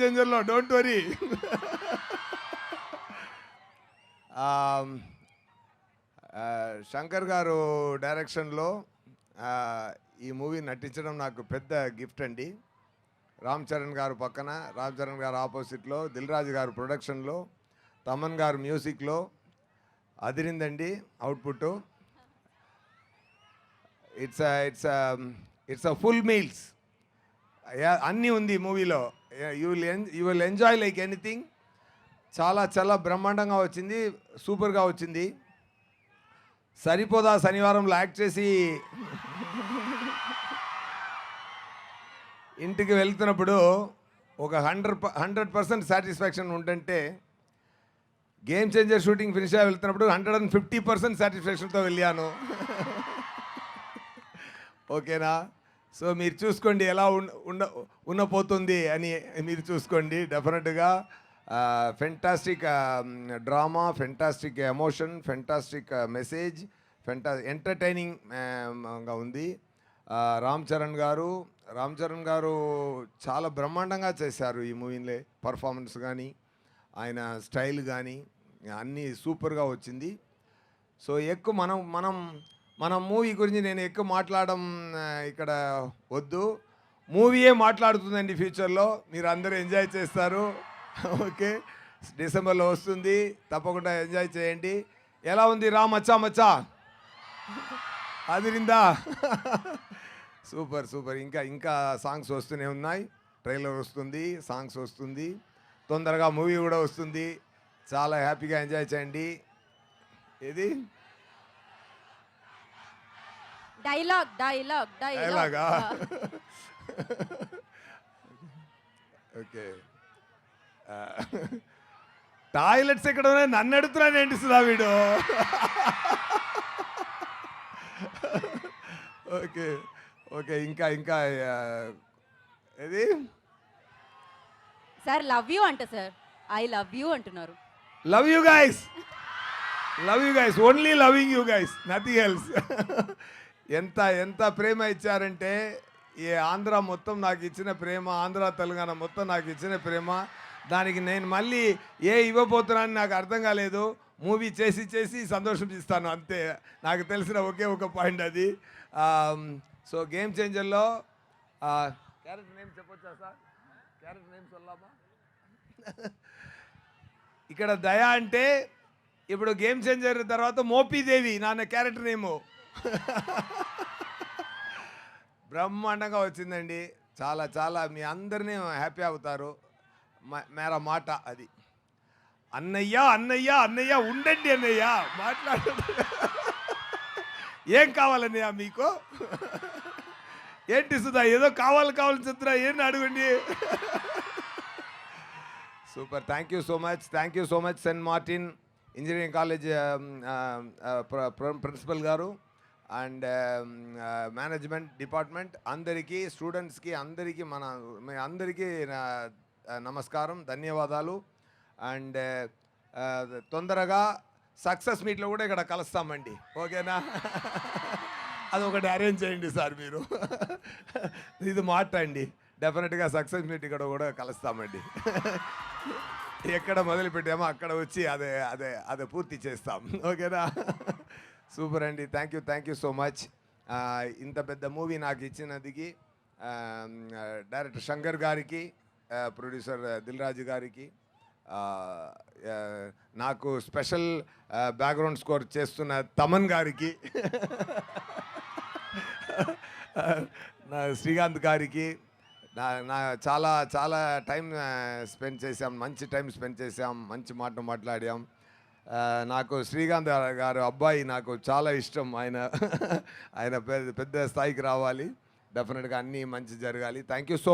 చేంజర్లో don't worry. Shankar గారు డైరెక్షన్లో ఈ మూవీ నటించడం నాకు పెద్ద గిఫ్ట్ అండి. రామ్ చరణ్ గారు పక్కన, రామ్ చరణ్ గారు ఆపోజిట్లో, దిల్ రాజు గారు ప్రొడక్షన్లో, తమన్ గారు మ్యూజిక్లో అదిరిందండి output. It's a full meals, అన్నీ ఉంది మూవీలో. You will enjoy like anything. చాలా చాలా బ్రహ్మాండంగా వచ్చింది, సూపర్గా వచ్చింది. సరిపోదా శనివారంలో యాక్ట్ చేసి ఇంటికి వెళ్తున్నప్పుడు ఒక 100% సాటిస్ఫాక్షన్ ఉంటుంటే, గేమ్ చేంజర్ షూటింగ్ ఫినిష్ అయ్యి వెళ్తున్నప్పుడు 150% సాటిస్ఫాక్షన్తో వెళ్ళాను. ఓకేనా? సో మీరు చూసుకోండి ఎలా ఉండపోతుంది అని మీరు చూసుకోండి. డెఫినెట్గా fantastic drama, fantastic emotion, fantastic message, ఎంటర్టైనింగ్గా ఉంది. రామ్ చరణ్ గారు చాలా బ్రహ్మాండంగా చేశారు ఈ మూవీలో. పర్ఫార్మెన్స్ కానీ, ఆయన స్టైల్ కానీ అన్నీ సూపర్గా వచ్చింది. సో ఎక్కువ మనం మూవీ గురించి నేను ఎక్కువ మాట్లాడడం ఇక్కడ వద్దు. మూవీయే మాట్లాడుతుందండి ఫ్యూచర్లో. మీరు అందరూ ఎంజాయ్ చేస్తారు. ఓకే, డిసెంబర్లో వస్తుంది, తప్పకుండా ఎంజాయ్ చేయండి. ఎలా ఉంది రా మచ్చా మచ్చా? అదిరిందా? Super super. ఇంకా సాంగ్స్ వస్తూనే ఉన్నాయి. ట్రైలర్ వస్తుంది, సాంగ్స్ వస్తుంది, తొందరగా మూవీ కూడా వస్తుంది. చాలా హ్యాపీగా ఎంజాయ్ చేయండి. ఇది డైలాగా? ఓకే. టాయిలెట్స్ ఎక్కడ ఉన్నాయి నన్ను అడుగుతున్నాను ఏంటి సుధా వీడు? Okay okay. ఇంకా ఇది సార్ లవ్ యూ అంట సార్. ఐ లవ్ యూ అంటున్నారు. Love you guys, only loving you guys, nothing else. ఎంత ప్రేమ ఇచ్చారంటే, ఈ ఆంధ్ర మొత్తం నాకు ఇచ్చిన ప్రేమ, ఆంధ్ర తెలంగాణ మొత్తం నాకు ఇచ్చిన ప్రేమ, దానికి నేను మళ్ళీ ఇవ్వబోతున్నానని నాకు అర్థం కాలేదు. మూవీ చేసి సంతోషిస్తాను అంతే. నాకు తెలిసిన ఒకే ఒక పాయింట్ అది. సో గేమ్ చేంజర్లో క్యారెక్టర్ నేమ్ చెప్పొచ్చా సార్? క్యారెక్టర్ నేమ్ సొల్లామా? ఇక్కడ దయా అంటే ఇప్పుడు గేమ్ చేంజర్ తర్వాత మోపీదేవి నాన్న క్యారెక్టర్ నేము. బ్రహ్మాండంగా వచ్చిందండి. చాలా చాలా మీ అందరినీ హ్యాపీ అవుతారు. మేరా మాట అది. అన్నయ్య ఉండండి అన్నయ్య, మాట్లాడు. ఏం కావాలన్నయ్య మీకు? ఏంటి సుధా ఏదో కావాలని చెప్తున్నా, ఏంటి అడగండి. Super. Thank you so much Saint Martin engineering college principal గారు అండ్ మేనేజ్మెంట్ డిపార్ట్మెంట్ అందరికీ, స్టూడెంట్స్కి అందరికీ, మీ అందరికీ నమస్కారం, ధన్యవాదాలు. అండ్ తొందరగా సక్సెస్ మీట్లో కూడా ఇక్కడ కలుస్తామండి. ఓకేనా? అది ఒకటి అరేంజ్ చేయండి సార్ మీరు. ఇది మాట అండి. డెఫినెట్గా సక్సెస్ మీట్ ఇక్కడ కూడా కలుస్తామండి. ఎక్కడ మొదలుపెట్టామో అక్కడ వచ్చి అదే పూర్తి చేస్తాం. ఓకేనా? సూపర్ అండి. Thank you so much. ఇంత పెద్ద మూవీ నాకు ఇచ్చినందుకు డైరెక్టర్ శంకర్ గారికి, ప్రొడ్యూసర్ దిల్ రాజు గారికి, నాకు స్పెషల్ బ్యాక్గ్రౌండ్ స్కోర్ చేస్తున్న తమన్ గారికి, శ్రీకాంత్ గారికి, నా చాలా చాలా టైం స్పెండ్ చేసాం, మంచి టైం స్పెండ్ చేసాం, మంచి మాట మాట్లాడాం. నాకు శ్రీకాంత్ గారు అబ్బాయి నాకు చాలా ఇష్టం. ఆయన పెద్ద స్థాయికి రావాలి. డెఫినెట్గా అన్నీ మంచి జరగాలి. Thank you so